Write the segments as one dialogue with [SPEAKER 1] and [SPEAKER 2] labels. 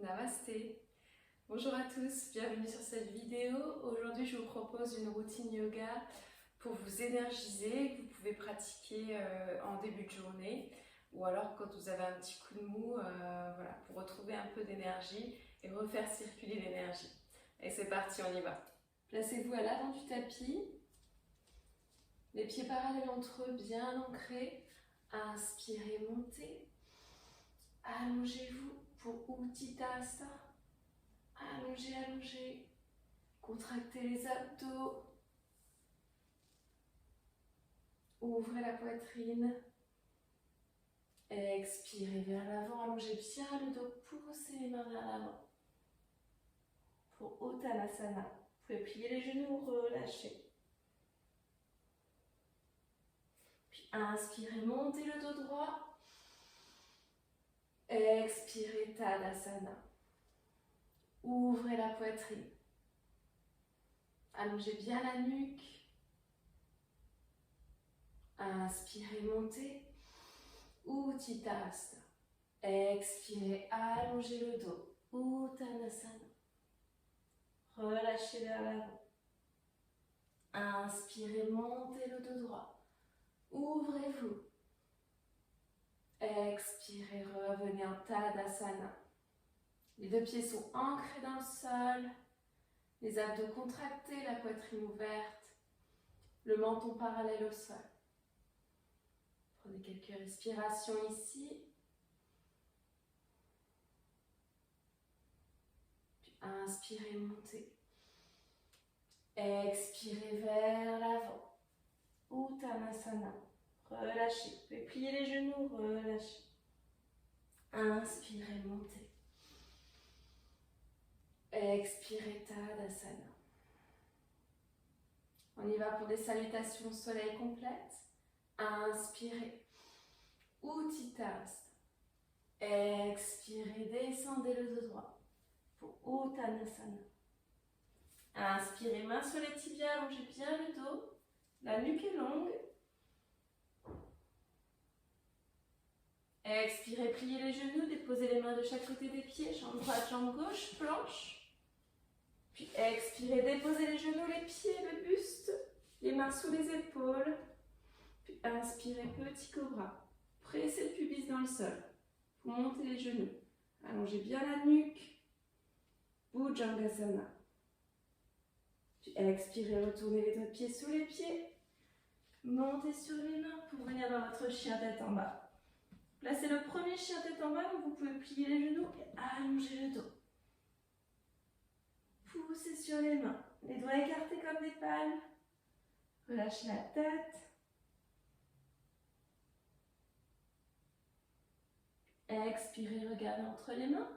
[SPEAKER 1] Namasté. Bonjour à tous, bienvenue sur cette vidéo. Aujourd'hui, je vous propose une routine yoga pour vous énergiser, que vous pouvez pratiquer en début de journée ou alors quand vous avez un petit coup de mou, voilà, pour retrouver un peu d'énergie et refaire circuler l'énergie. Et c'est parti, on y va. Placez-vous à l'avant du tapis, les pieds parallèles entre eux, bien ancrés. Inspirez, montez. Allongez-vous pour Utthita. Allongez, allongez. Contractez les abdos. Ouvrez la poitrine. Expirez vers l'avant. Allongez bien le dos. Poussez les mains vers l'avant. Pour Uttanasana. Vous pouvez plier les genoux, relâcher. Puis inspirez, montez le dos droit. Expirez, Tadasana. Ouvrez la poitrine. Allongez bien la nuque. Inspirez, montez. Utthita. Expirez, allongez le dos. Uttanasana. Relâchez vers l'avant. Inspirez, montez le dos droit. Ouvrez-vous. Expirez, revenez en Tadasana. Les deux pieds sont ancrés dans le sol. Les abdos contractés, la poitrine ouverte. Le menton parallèle au sol. Prenez quelques respirations ici. Puis inspirez, montez. Expirez vers l'avant. Uttanasana. Relâchez. Vous pouvez plier les genoux, relâchez. Inspirez, montez. Expirez, Tadasana. On y va pour des salutations soleil complètes. Inspirez. Utthita. Expirez, descendez le dos droit pour Uttanasana. Inspirez, main sur les tibias, allongez bien le dos. La nuque est longue. Expirez, pliez les genoux, déposez les mains de chaque côté des pieds, jambe droite, jambe gauche, planche. Puis expirez, déposez les genoux, les pieds, le buste, les mains sous les épaules. Puis inspirez, petit cobra. Pressez le pubis dans le sol. Vous montez les genoux. Allongez bien la nuque. Bhujangasana. Puis expirez, retournez les doigts de pied sous les pieds. Montez sur les mains pour venir dans votre chien tête en bas. Placez le premier chien tête en bas, où vous pouvez plier les genoux et allonger le dos. Poussez sur les mains, les doigts écartés comme des palmes. Relâchez la tête. Expirez, regardez entre les mains.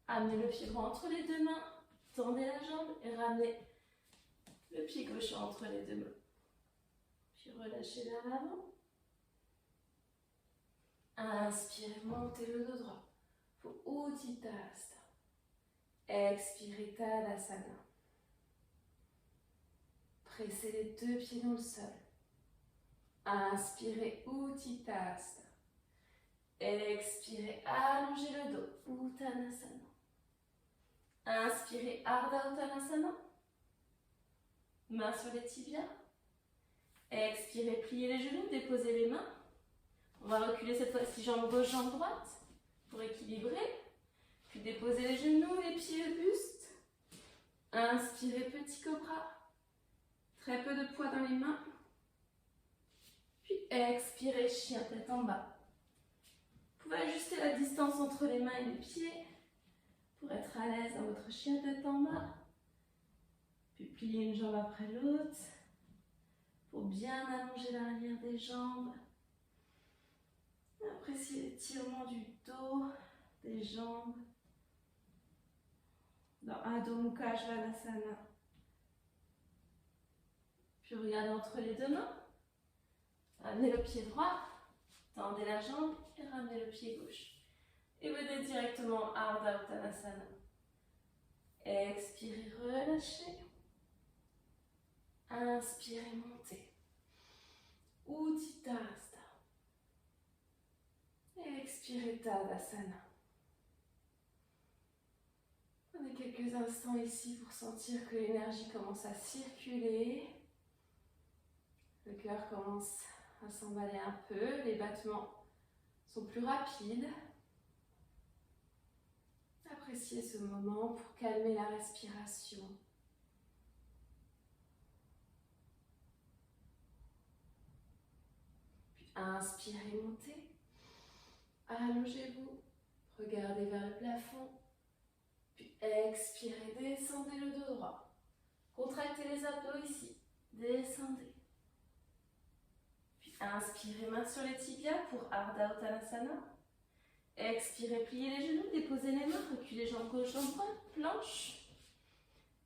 [SPEAKER 1] Amenez le pied droit entre les deux mains. Tendez la jambe et ramenez le pied gauche entre les deux mains. Puis relâchez vers l'avant. Inspirez, montez le dos droit pour Utthita. Expirez, Tadasana. Pressez les deux pieds dans le sol. Inspirez, Utthita. Expirez, allongez le dos, Uttanasana. Inspirez, Ardha Uttanasana. Mains sur les tibias. Expirez, pliez les genoux, déposez les mains. On va reculer cette fois-ci, jambe gauche, jambe droite, pour équilibrer. Puis déposez les genoux, les pieds, le buste. Inspirez, petit cobra. Très peu de poids dans les mains. Puis expirez, chien tête en bas. Vous pouvez ajuster la distance entre les mains et les pieds pour être à l'aise dans votre chien tête en bas. Puis pliez une jambe après l'autre pour bien allonger l'arrière des jambes. Appréciez l'étirement du dos, des jambes. Dans Adho Mukha Svanasana. Puis regardez entre les deux mains. Ramenez le pied droit, tendez la jambe et ramenez le pied gauche. Et venez directement à Ardha Uttanasana. Expirez, relâchez. Inspirez, montez. Utthita. Expirez, Tadasana. quelques instants ici pour sentir que l'énergie commence à circuler. Le cœur commence à s'emballer un peu, les battements sont plus rapides. Appréciez ce moment pour calmer la respiration. Puis inspirez, montez. Allongez-vous, regardez vers le plafond. Puis expirez, descendez le dos droit. Contractez les abdos ici. Descendez. Puis inspirez, main sur les tibias pour Ardha Uttanasana. Expirez, pliez les genoux, déposez les mains, reculez jambes gauche, jambes droite, planche.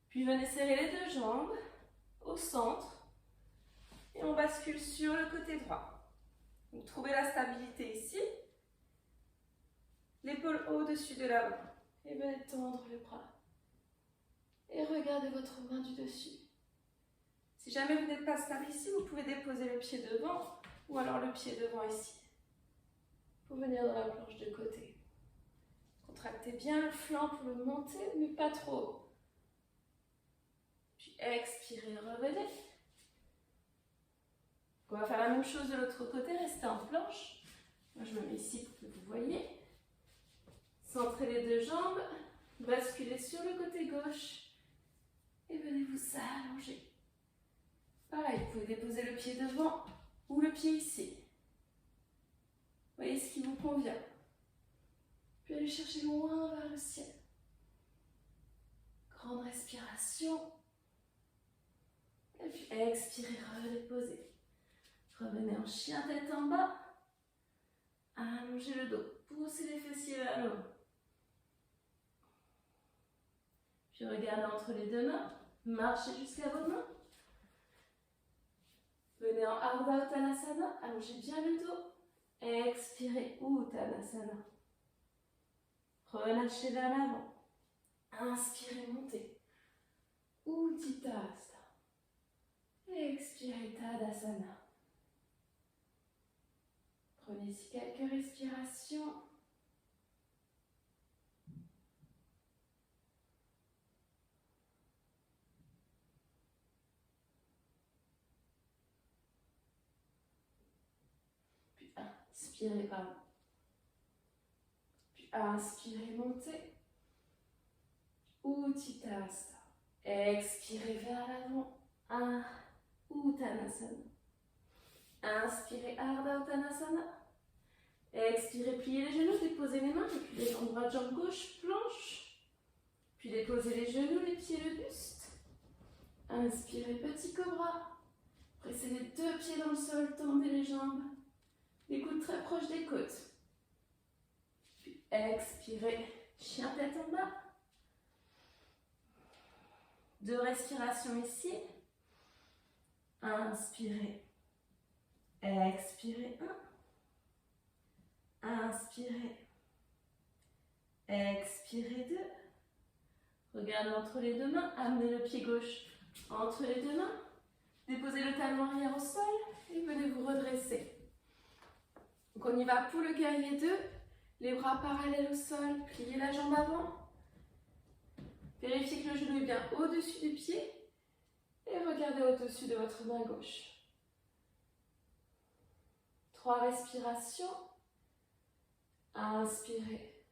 [SPEAKER 1] Puis venez serrer les deux jambes au centre. Et on bascule sur le côté droit. Donc trouvez la stabilité ici. L'épaule au-dessus de la main. Et venez tendre le bras. Et regardez votre main du dessus. Si jamais vous n'êtes pas stable ici, vous pouvez déposer le pied devant ou alors le pied devant ici. Pour venir dans la planche de côté. Contractez bien le flanc pour le monter, mais pas trop haut. Puis expirez, revenez. On va faire la même chose de l'autre côté, restez en planche. Moi je me mets ici pour que vous voyez. Centrez les deux jambes, basculez sur le côté gauche et venez vous allonger. Pareil, vous pouvez déposer le pied devant ou le pied ici. Voyez ce qui vous convient. Puis allez chercher loin vers le ciel. Grande respiration. Et puis expirez, redéposez. Revenez en chien tête en bas. Allongez le dos. Poussez les fessiers vers le haut. Puis regardez entre les deux mains. Marchez jusqu'à vos mains. Venez en Ardha Uttanasana. Allongez bien le dos. Expirez, Uttanasana. Relâchez vers l'avant. Inspirez, montez. Utthita. Expirez, Tadasana. Prenez ici quelques respirations. Puis inspirez, pardon. Puis inspirez, montez. Utthita. Expirez vers l'avant. Uttanasana. Inspirez, Ardha Uttanasana. Expirez, pliez les genoux, déposez les mains, reculez jambes droite, jambe gauche, planche. Puis déposez les genoux, les pieds, le buste. Inspirez, petit cobra. Pressez les deux pieds dans le sol, tendez les jambes. Les coudes très proches des côtes. Puis expirez, chien tête en bas. 2 respirations ici. Inspirez. Expirez. 1. Inspirez. Expirez. 2. Regardez entre les deux mains. Amenez le pied gauche entre les deux mains. Déposez le talon arrière au sol et venez vous redresser. Donc on y va pour le guerrier 2. Les bras parallèles au sol. Pliez la jambe avant. Vérifiez que le genou est bien au-dessus du pied. Et regardez au-dessus de votre main gauche. 3 respirations. Inspirez.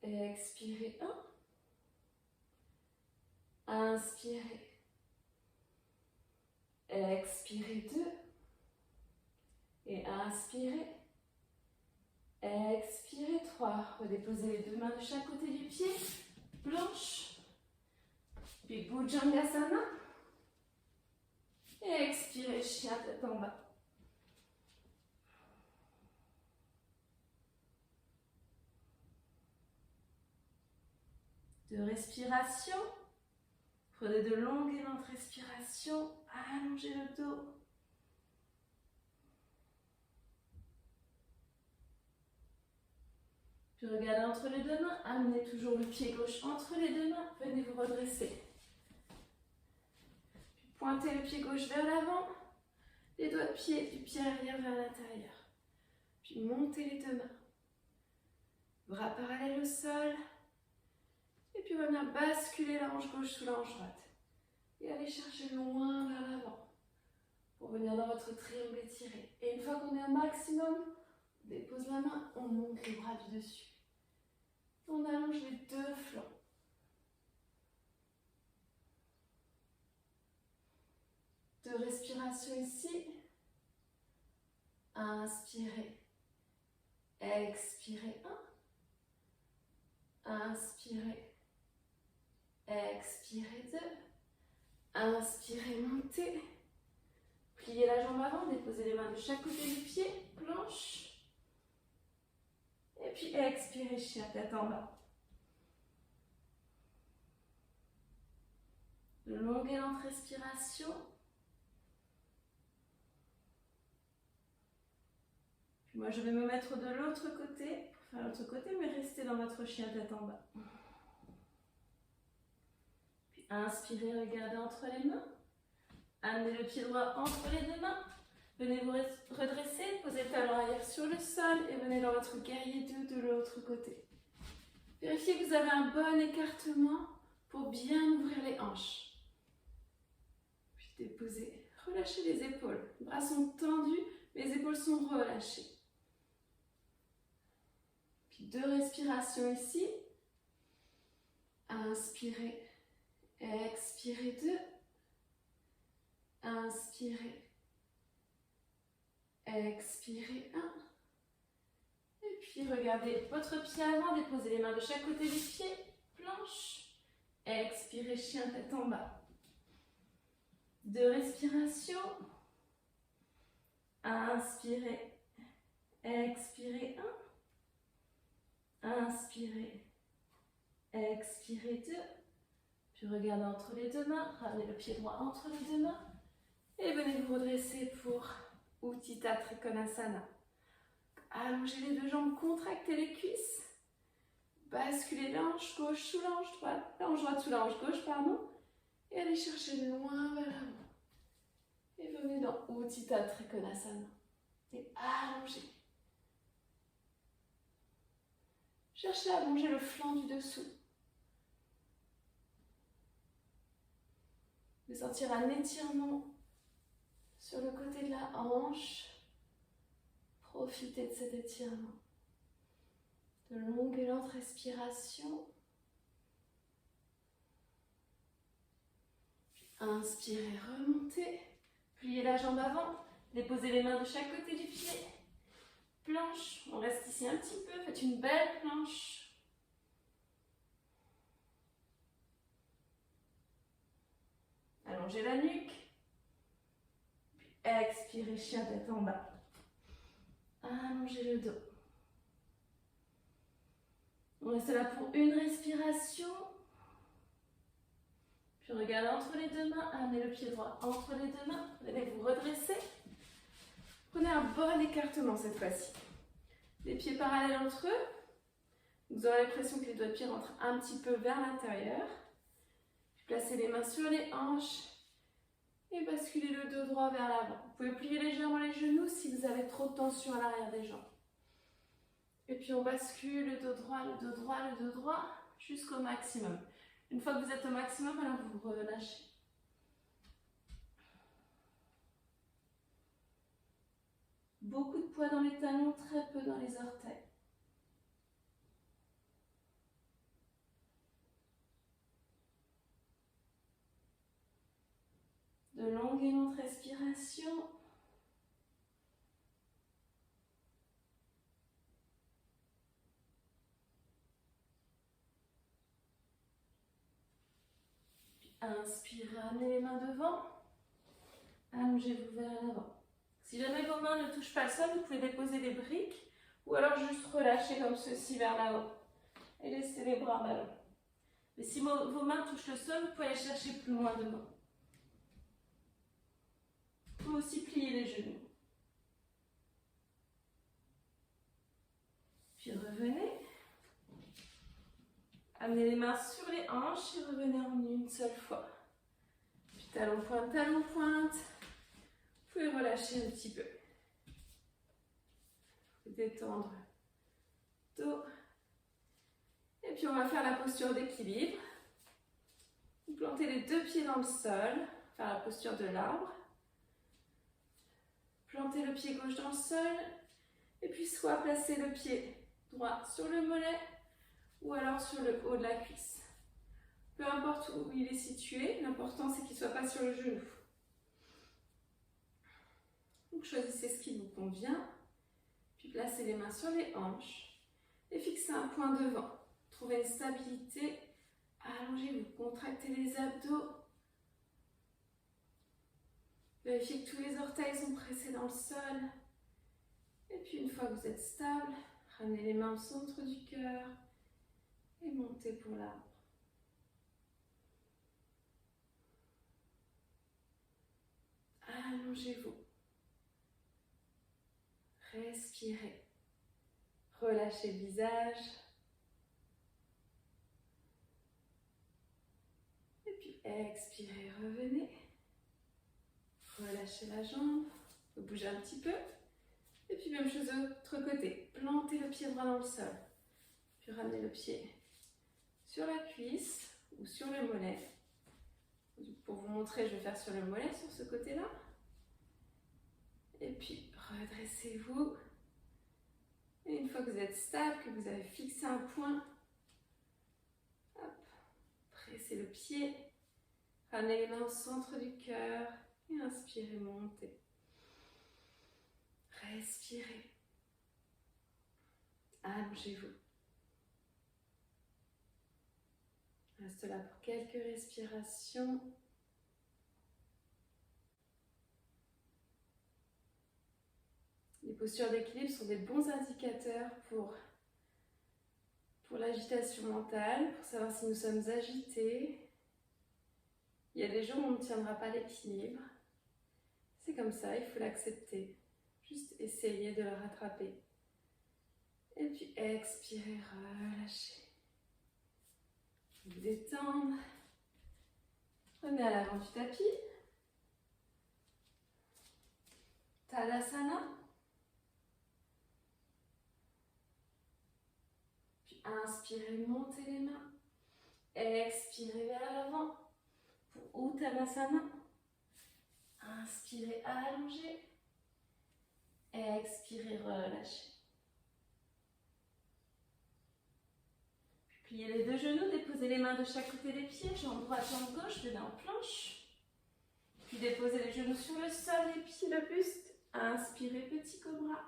[SPEAKER 1] Expirez. 1. Inspirez. Expirez. 2. Et inspirez. Expirez. 3. Redéposez les deux mains de chaque côté du pied. Planche. Puis Bhujangasana. Et expirez, chien tête en bas. De respiration. Prenez de longues et lentes respirations. Allongez le dos. Puis regardez entre les deux mains. Amenez toujours le pied gauche entre les deux mains. Venez vous redresser. Puis pointez le pied gauche vers l'avant. Les doigts de pied du pied arrière vers l'intérieur. Puis montez les deux mains. Bras parallèles au sol. Et
[SPEAKER 2] puis on va venir basculer la hanche gauche sous la hanche droite. Et aller chercher loin vers l'avant. Pour venir dans votre triangle étiré. Et une fois qu'on est au maximum, on dépose la main, on monte les bras du dessus. On allonge les deux flancs. Deux respirations ici. Inspirez. Expirez. Inspirez. Expirez 2. Inspirez, montez. Pliez la jambe avant, déposez les mains de chaque côté du pied, planche. Et puis expirez, chien, tête en bas. De longue et lente respiration. Puis moi, je vais me mettre de l'autre côté, pour faire l'autre côté, mais restez dans votre chien, tête en bas. Puis inspirez, regardez entre les mains. Amenez le pied droit entre les deux mains. Venez vous redresser, posez le talon arrière sur le sol et venez dans votre guerrier 2 de l'autre côté. Vérifiez que vous avez un bon écartement pour bien ouvrir les hanches. Puis déposez, relâchez les épaules. Les bras sont tendus, les épaules sont relâchées. Puis 2 respirations ici. Inspirez, expirez 2. Inspirez, expirez 1. Et puis regardez votre pied avant, déposez les mains de chaque côté du pied, planche. Expirez, chien, tête en bas. 2 respirations. Inspirez, expirez 1. Inspirez, expirez 2. Puis regardez entre les deux mains, ramenez le pied droit entre les deux mains. Et venez vous redresser pour Utthita Trikonasana. Allongez les deux jambes, contractez les cuisses. Basculez la hanche gauche sous la hanche droite. La hanche droite sous la hanche gauche, pardon. Et allez chercher loin vers l'avant. Et venez dans Utthita Trikonasana. Et allongez. Cherchez à allonger le flanc du dessous. Vous allez sentir un étirement sur le côté de la hanche. Profitez de cet étirement. De longues et lentes respirations. Inspirez, remontez. Pliez la jambe avant. Déposez les mains de chaque côté du pied. Planche. On reste ici un petit peu. Faites une belle planche. Allongez la nuque. Puis expirez, chien, tête en bas. Allongez le dos. On reste là pour une respiration. Puis regardez entre les deux mains. Amenez le pied droit entre les deux mains. Vous allez vous redresser. Prenez un bon écartement cette fois-ci. Les pieds parallèles entre eux. Vous aurez l'impression que les doigts de pied rentrent un petit peu vers l'intérieur. Placez les mains sur les hanches et basculez le dos droit vers l'avant. Vous pouvez plier légèrement les genoux si vous avez trop de tension à l'arrière des jambes. Et puis on bascule le dos droit, le dos droit, le dos droit jusqu'au maximum. Une fois que vous êtes au maximum, alors vous relâchez. Beaucoup de poids dans les talons, très peu dans les orteils. De longues et lentes respirations. Inspirez, amenez les mains devant. Allongez-vous vers l'avant. Si jamais vos mains ne touchent pas le sol, vous pouvez déposer des briques ou alors juste relâcher comme ceci vers là-haut et laisser les bras ballants. Mais si vos mains touchent le sol, vous pouvez aller chercher plus loin devant. Vous pouvez aussi plier les genoux. Puis revenez. Amenez les mains sur les hanches et revenez en une seule fois. Puis talon pointe, talon pointe. Vous pouvez relâcher un petit peu. Détendre dos. Et puis on va faire la posture d'équilibre. Vous plantez les deux pieds dans le sol, faire la posture de l'arbre. Plantez le pied gauche dans le sol, et puis soit placer le pied droit sur le mollet, ou alors sur le haut de la cuisse. Peu importe où il est situé, l'important c'est qu'il ne soit pas sur le genou. Donc choisissez ce qui vous convient, puis placez les mains sur les hanches et fixez un point devant. Trouvez une stabilité, allongez-vous, contractez les abdos. Vérifiez que tous les orteils sont pressés dans le sol. Et puis une fois que vous êtes stable, ramenez les mains au centre du cœur et montez pour l'arbre. Allongez-vous. Respirez. Relâchez le visage. Et puis expirez, revenez. Relâchez la jambe. Vous bougez un petit peu. Et puis même chose de l'autre côté. Plantez le pied droit dans le sol. Puis ramenez le pied sur la cuisse ou sur le mollet. Pour vous montrer, je vais faire sur le mollet, sur ce côté-là. Et puis redressez-vous. Et une fois que vous êtes stable, que vous avez fixé un point, hop, pressez le pied. Ramenez les mains au centre du cœur. Et inspirez, montez. Respirez. Allongez-vous. Reste là pour quelques respirations. Les postures d'équilibre sont des bons indicateurs pour l'agitation mentale, pour savoir si nous sommes agités. Il y a des jours où on ne tiendra pas l'équilibre. C'est comme ça, il faut l'accepter. Juste essayer de le rattraper. Et puis expirez, relâchez. Vous détendre. Prenez à l'avant du tapis. Tadasana. Puis inspirez, montez les mains. Expirez vers l'avant pour Uttanasana. Inspirez, allongez. Expirez, relâchez. Pliez les deux genoux, déposez les mains de chaque côté des pieds, jambe droite, jambe gauche, les mains en planche. Puis déposez les genoux sur le sol, les pieds, le buste. Inspirez, petit cobra.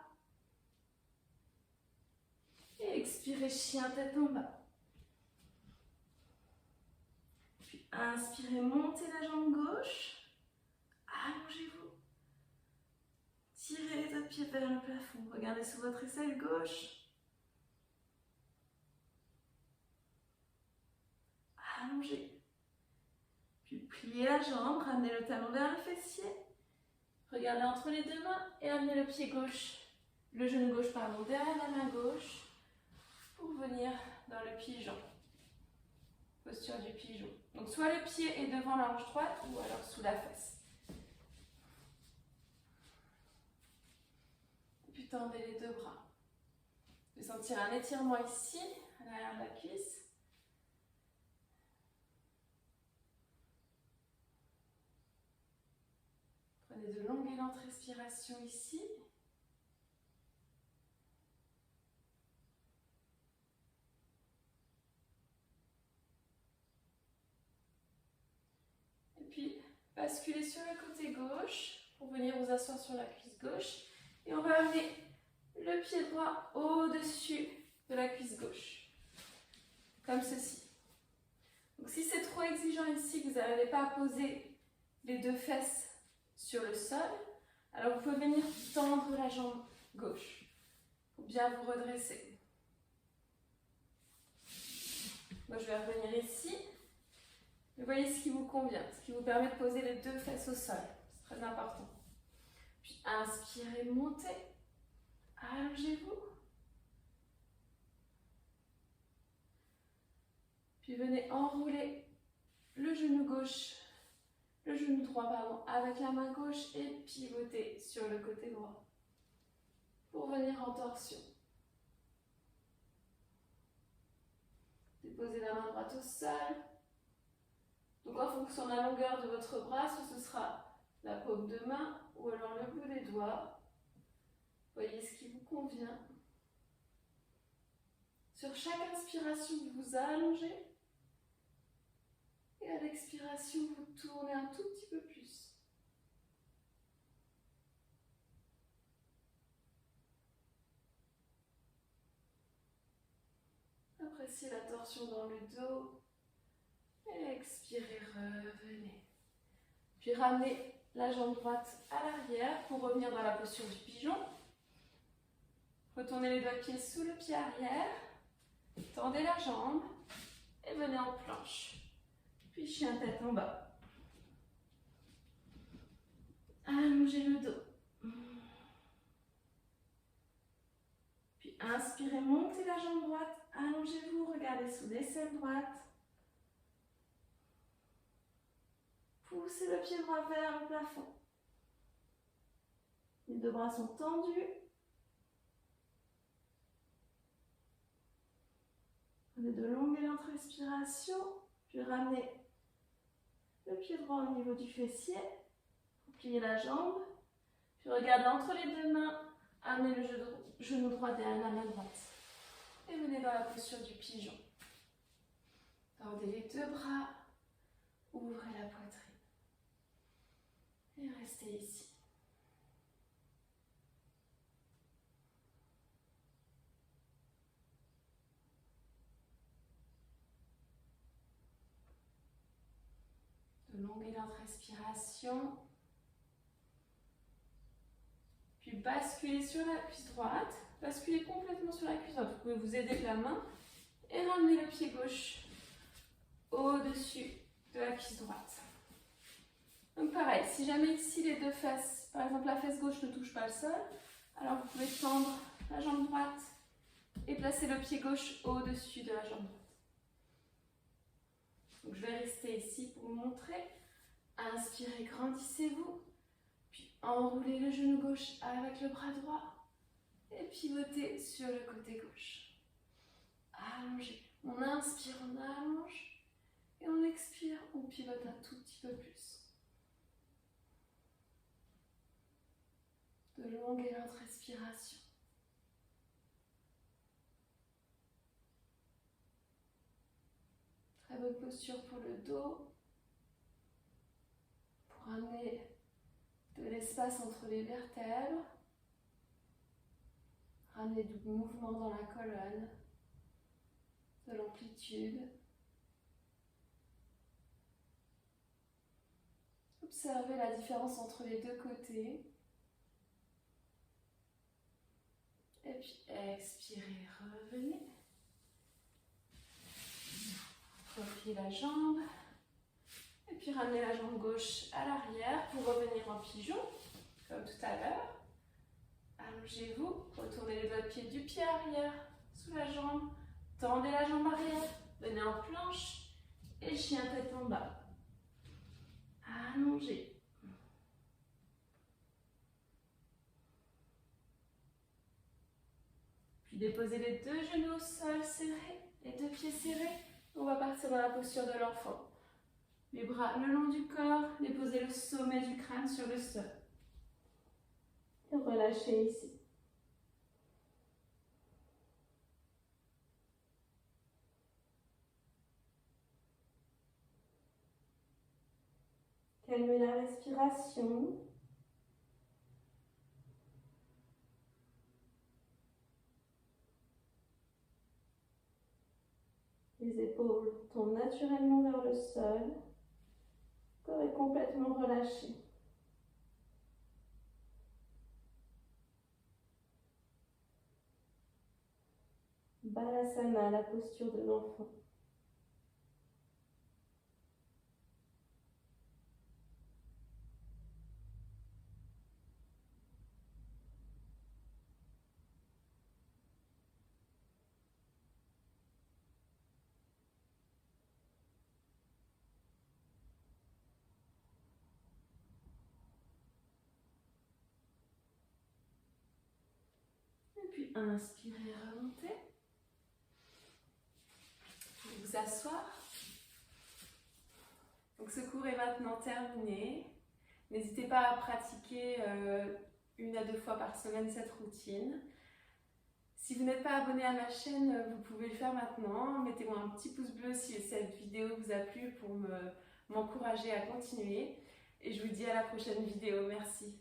[SPEAKER 2] Et expirez, chien tête en bas. Puis inspirez, montez la jambe gauche. Allongez-vous. Tirez les autres pieds vers le plafond. Regardez sur votre aisselle gauche. Allongez. Puis pliez la jambe, ramenez le talon vers le fessier. Regardez entre les deux mains et amenez le pied gauche, le genou gauche pardon, derrière la main gauche pour venir dans le pigeon. Posture du pigeon. Donc soit le pied est devant la hanche droite ou alors sous la fesse. Et puis tendez les deux bras. Vous pouvez sentir un étirement ici, à l'arrière de la cuisse. Prenez de longues et lentes respirations ici. Et puis, basculez sur le côté gauche pour venir vous asseoir sur la cuisse gauche. Et on va amener le pied droit au-dessus de la cuisse gauche. Comme ceci. Donc si c'est trop exigeant ici, que vous n'arrivez pas à poser les deux fesses sur le sol, alors vous pouvez venir tendre la jambe gauche pour bien vous redresser. Moi je vais revenir ici. Vous voyez ce qui vous convient, ce qui vous permet de poser les deux fesses au sol. C'est très important. Puis inspirez, montez. Allongez-vous. Puis venez enrouler le genou gauche, le genou droit pardon, avec la main gauche et pivoter sur le côté droit pour venir en torsion.
[SPEAKER 1] Déposez la main droite au sol. Donc en fonction de la longueur de votre bras, ce sera la paume de main ou alors le bout des doigts. Voyez ce qui vous convient. Sur chaque inspiration, vous vous allongez. Et à l'expiration, vous tournez un tout petit peu plus. Appréciez la torsion dans le dos. Et expirez, revenez. Puis ramenez la jambe droite à l'arrière pour revenir dans la posture du pigeon. Retournez les doigts de pied sous le pied arrière. Tendez la jambe et venez en planche. Puis chien tête en bas. Allongez le dos. Puis inspirez, montez la jambe droite. Allongez-vous, regardez sous l'aisselle droite. Poussez le pied droit vers le plafond. Les deux bras sont tendus. Prenez de longues et lentes respirations. Puis ramenez le pied droit au niveau du fessier. Pliez la jambe. Puis regardez entre les deux mains. Amenez le genou droit derrière la main droite. Et venez dans la posture du pigeon. Tendez les deux bras. Ouvrez la poitrine. Et restez ici. De longues et lentes respirations. Puis basculez sur la cuisse droite. Basculez complètement sur la cuisse droite. Vous pouvez vous aider de la main. Et ramenez le pied gauche au-dessus de la cuisse droite. Donc pareil, si jamais ici les deux fesses, par exemple la fesse gauche ne touche pas le sol, alors vous pouvez tendre la jambe droite et placer le pied gauche au-dessus de la jambe droite. Donc je vais rester ici pour vous montrer. Inspirez, grandissez-vous. Puis enroulez le genou gauche avec le bras droit. Et pivotez sur le côté gauche. Allongez. On inspire, on allonge. Et on expire, on pivote un tout petit peu plus. De longues et lentes respirations. Très bonne posture pour le dos. Pour amener de l'espace entre les vertèbres. Ramener du mouvement dans la colonne. De l'amplitude. Observez la différence entre les deux côtés. Et puis expirez, revenez. Repliez la jambe. Et puis ramenez la jambe gauche à l'arrière pour revenir en pigeon, comme tout à l'heure. Allongez-vous, retournez les doigts de pied du pied arrière sous la jambe. Tendez la jambe arrière, venez en planche et chien tête en bas. Allongez. Puis déposez les deux genoux au sol serrés, les deux pieds serrés. On va partir dans la posture de l'enfant. Les bras le long du corps, déposez le sommet du crâne sur le sol. Et relâchez ici. Calmez la respiration. Les épaules tombent naturellement vers le sol. Le corps est complètement relâché. Balasana, la posture de l'enfant. Et puis inspirez, remontez. Vous
[SPEAKER 3] vous asseoir. Donc ce cours est maintenant terminé. N'hésitez pas à pratiquer 1 à 2 fois par semaine cette routine. Si vous n'êtes pas abonné à ma chaîne, vous pouvez le faire maintenant. Mettez-moi un petit pouce bleu si cette vidéo vous a plu pour m'encourager à continuer. Et je vous dis à la prochaine vidéo. Merci.